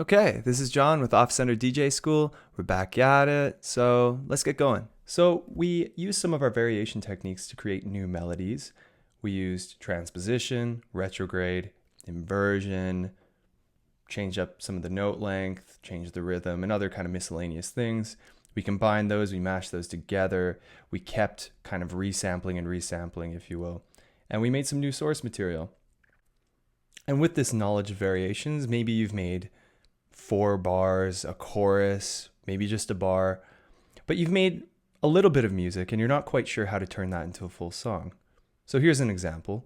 Okay, this is John with Off Center DJ School. We're back at it, so let's get going. So we used some of our variation techniques to create new melodies. We used transposition, retrograde, inversion, changed up some of the note length, changed the rhythm, and other kind of miscellaneous things. We combined those, we mashed those together. We kept kind of resampling and resampling, if you will. And we made some new source material. And with this knowledge of variations, maybe you've made 4 bars, a chorus, maybe just a bar, but you've made a little bit of music and you're not quite sure how to turn that into a full song. So here's an example.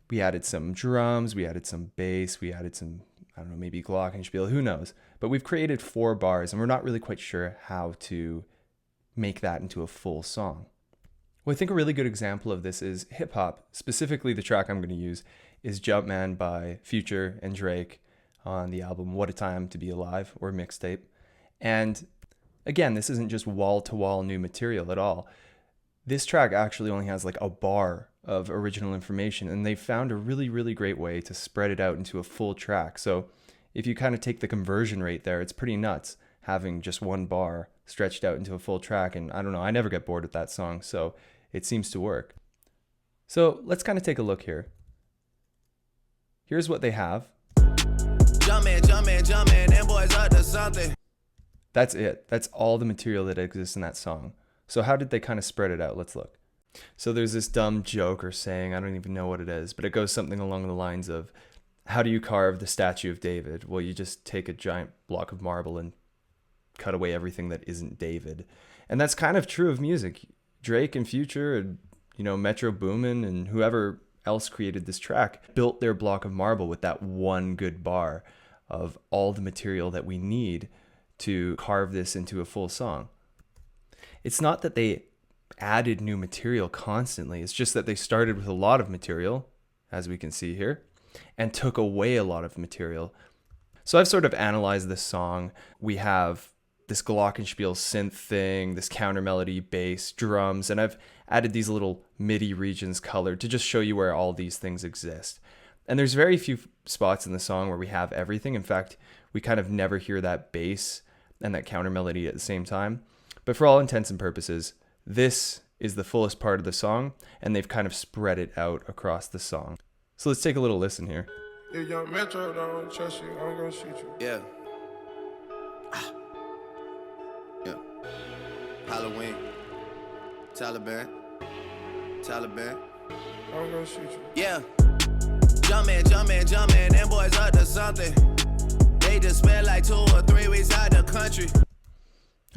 We added some drums, we added some bass, we added some, I don't know, maybe glockenspiel, who knows? But we've created 4 bars and we're not really quite sure how to make that into a full song. Well, I think a really good example of this is hip hop. Specifically, the track I'm going to use is Jumpman by Future and Drake on the album What a Time to Be Alive, or mixtape. And again, this isn't just wall-to-wall new material at all. This track actually only has like a bar of original information, and they found a really, really great way to spread it out into a full track. So if you kind of take the conversion rate there, it's pretty nuts having just 1 bar stretched out into a full track. And I don't know, I never get bored with that song, so it seems to work. So let's kind of take a look here. Here's what they have. Jumpman, them boys up to something. That's it. That's all the material that exists in that song. So how did they kind of spread it out? Let's look. So there's this dumb joke or saying, I don't even know what it is, but it goes something along the lines of, how do you carve the statue of David? Well, you just take a giant block of marble and cut away everything that isn't David. And that's kind of true of music. Drake and Future and, Metroboomin and whoever else created this track built their block of marble with that one good bar of all the material that we need to carve this into a full song. It's not that they added new material constantly, it's just that they started with a lot of material, as we can see here, and took away a lot of material. So I've sort of analyzed this song. We have this glockenspiel synth thing, this counter melody, bass, drums, and I've added these little MIDI regions colored to just show you where all these things exist. And there's very few spots in the song where we have everything. In fact, we kind of never hear that bass and that counter melody at the same time. But for all intents and purposes, this is the fullest part of the song, and they've kind of spread it out across the song. So let's take a little listen here. If young Metro don't trust you, I'm gonna shoot you. Yeah. Yeah. Halloween. Taliban. I'm gonna shoot you. Yeah. Jumpman, them boys up to something. They just spent like 2 or 3 weeks out the country.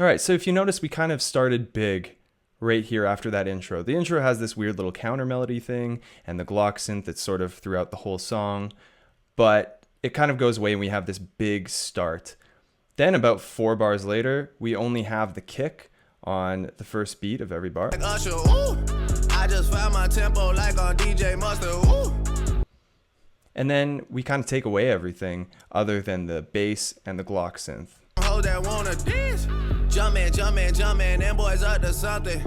All right, so if you notice, we kind of started big right here after that intro. The intro has this weird little counter melody thing and the Glock synth that's sort of throughout the whole song, but it kind of goes away and we have this big start. Then about 4 bars later, we only have the kick on the first beat of every bar. Like Usher, ooh. I just found my tempo like on DJ Mustard, ooh. And then we kind of take away everything other than the bass and the Glock synth. Hold that wanna dance. Jumpman, them boys up to something.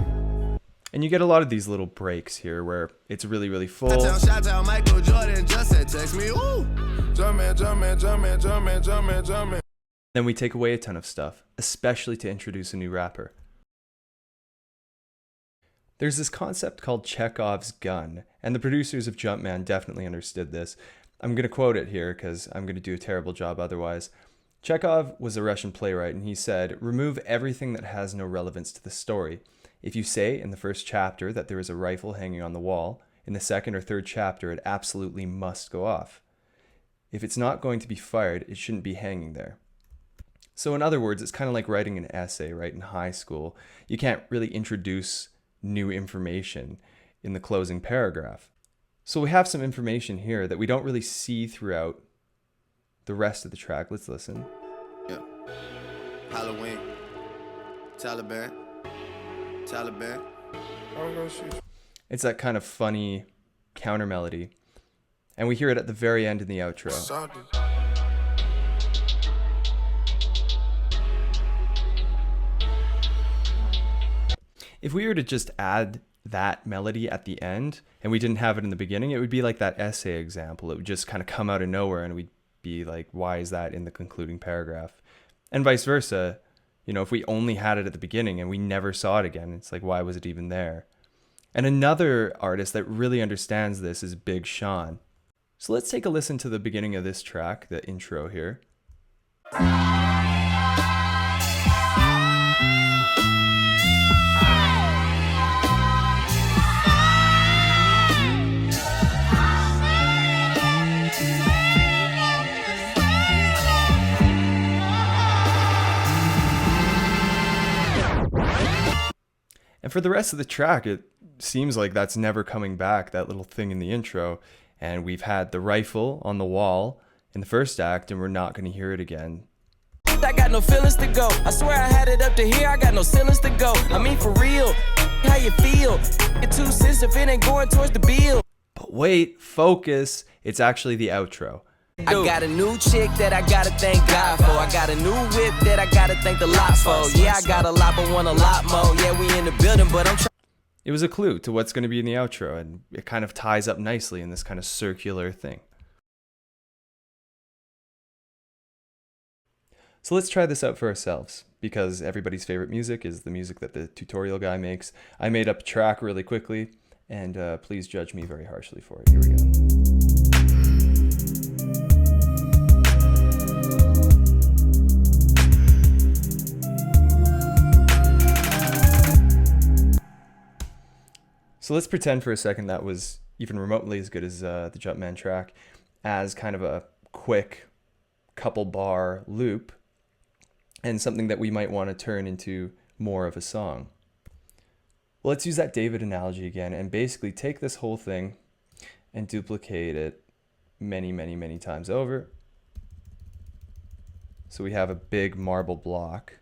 And you get a lot of these little breaks here where it's really, really full. Shout out Michael Jordan just said text me, ooh. Jumpman. Then we take away a ton of stuff, especially to introduce a new rapper. There's this concept called Chekhovs Gun, and the producers of Jumpman definitely understood this. I'm going to quote it here because I'm going to do a terrible job otherwise. Chekhov was a Russian playwright, and he said, "Remove everything that has no relevance to the story. If you say in the first chapter that there is a rifle hanging on the wall, in the second or third chapter it absolutely must go off. If it's not going to be fired, it shouldn't be hanging there." So in other words, it's kind of like writing an essay, right, in high school. You can't really introduce new information in the closing paragraph. So we have some information here that we don't really see throughout the rest of the track. Let's listen. Yeah. Halloween. Taliban. I'm gonna shoot you. It's that kind of funny counter melody. And we hear it at the very end in the outro. Something. If we were to just add that melody at the end and we didn't have it in the beginning, it would be like that essay example. It would just kind of come out of nowhere and we'd be like, why is that in the concluding paragraph? And vice versa. You know, if we only had it at the beginning and we never saw it again, it's like, why was it even there? And another artist that really understands this is Big Sean. So let's take a listen to the beginning of this track, the intro here. And for the rest of the track, it seems like that's never coming back, that little thing in the intro. And we've had the rifle on the wall in the first act, and we're not going to hear it again. I got no feelings to go. I swear I had it up to here. I got no ceilings to go. I mean, for real, how you feel? It 2 cents if it ain't going towards the bill. But wait, focus. It's actually the outro. I got a new chick that I gotta thank God for. I got a new whip that I gotta thank the lot for. Yeah, I got a lot, but want a lot more. Yeah, we in the building, but I'm trying. It was a clue to what's going to be in the outro, and it kind of ties up nicely in this kind of circular thing. So let's try this out for ourselves, because everybody's favorite music is the music that the tutorial guy makes. I made up a track really quickly, and please judge me very harshly for it. Here we go. So let's pretend for a second that was even remotely as good as the Jumpman track, as kind of a quick couple bar loop, and something that we might want to turn into more of a song. Well, let's use that David analogy again and basically take this whole thing and duplicate it many, many, many times over. So we have a big marble block.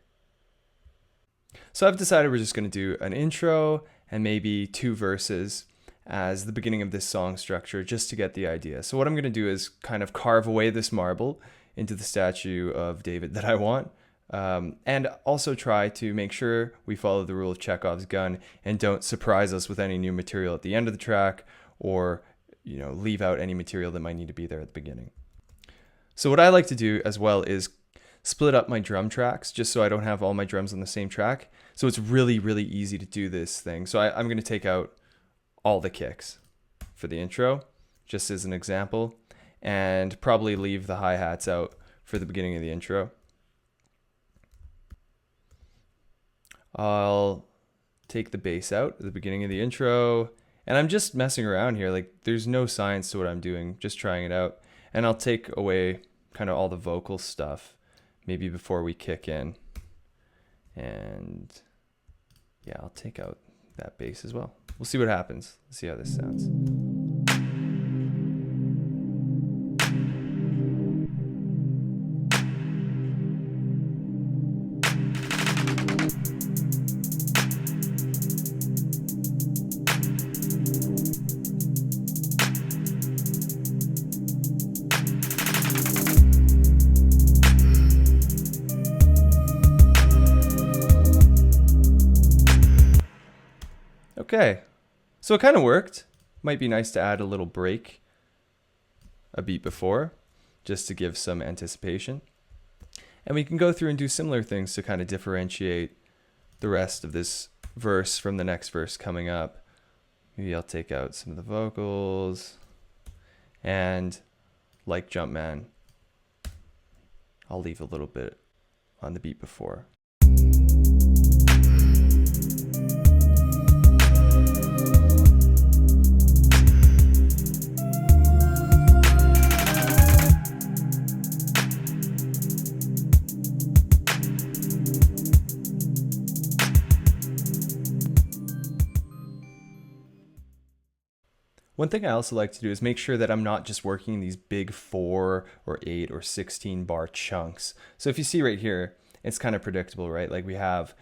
So I've decided we're just going to do an intro and maybe 2 verses as the beginning of this song structure, just to get the idea. So what I'm going to do is kind of carve away this marble into the statue of David that I want, and also try to make sure we follow the rule of Chekhovs gun and don't surprise us with any new material at the end of the track, or leave out any material that might need to be there at the beginning. So what I like to do as well is split up my drum tracks, just so I don't have all my drums on the same track. So it's really, really easy to do this thing. So I'm going to take out all the kicks for the intro, just as an example, and probably leave the hi-hats out for the beginning of the intro. I'll take the bass out at the beginning of the intro, and I'm just messing around here. Like, there's no science to what I'm doing, just trying it out. And I'll take away kind of all the vocal stuff, maybe before we kick in. And yeah, I'll take out that bass as well. We'll see what happens. Let's see how this sounds. Okay, so it kind of worked. Might be nice to add a little break a beat before, just to give some anticipation. And we can go through and do similar things to kind of differentiate the rest of this verse from the next verse coming up. Maybe I'll take out some of the vocals, and like Jumpman, I'll leave a little bit on the beat before. One thing I also like to do is make sure that I'm not just working in these big 4 or 8 or 16 bar chunks. So if you see right here, it's kind of predictable, right? Like we have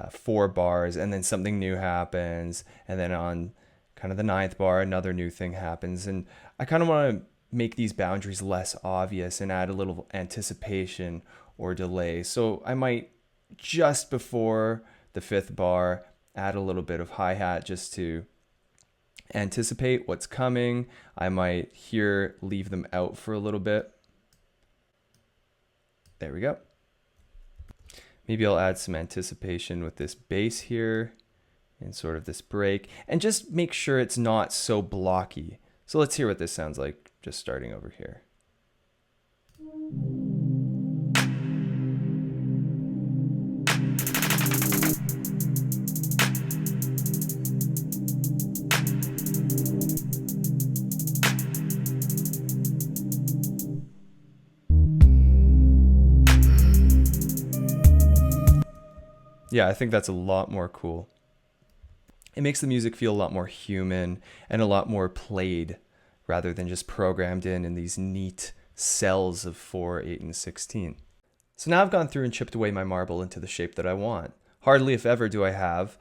4 bars and then something new happens, and then on kind of the 9th bar, another new thing happens. And I kind of want to make these boundaries less obvious and add a little anticipation or delay. So I might, just before the 5th bar, add a little bit of hi-hat just to anticipate what's coming. I might here leave them out for a little bit There we go. Maybe I'll add some anticipation with this bass here and sort of this break, and just make sure it's not so blocky. So let's hear what this sounds like just starting over here. Yeah, I think that's a lot more cool. It makes the music feel a lot more human and a lot more played rather than just programmed in these neat cells of 4, 8, and 16. So now I've gone through and chipped away my marble into the shape that I want. Hardly if ever do I have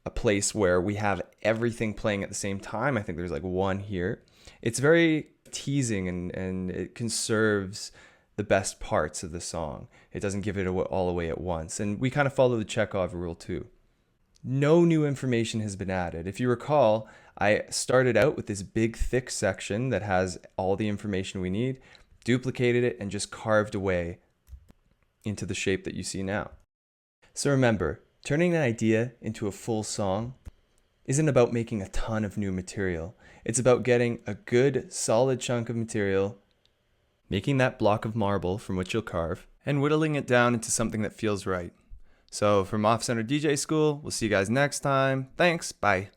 a place where we have everything playing at the same time. I think there's like one here. It's very teasing and it conserves the best parts of the song. It doesn't give it all away at once. And we kind of follow the Chekhov rule too. No new information has been added. If you recall, I started out with this big thick section that has all the information we need, duplicated it, and just carved away into the shape that you see now. So remember, turning an idea into a full song isn't about making a ton of new material. It's about getting a good, solid chunk of material, making that block of marble from which you'll carve, and whittling it down into something that feels right. So from Off Center DJ School, we'll see you guys next time. Thanks, bye.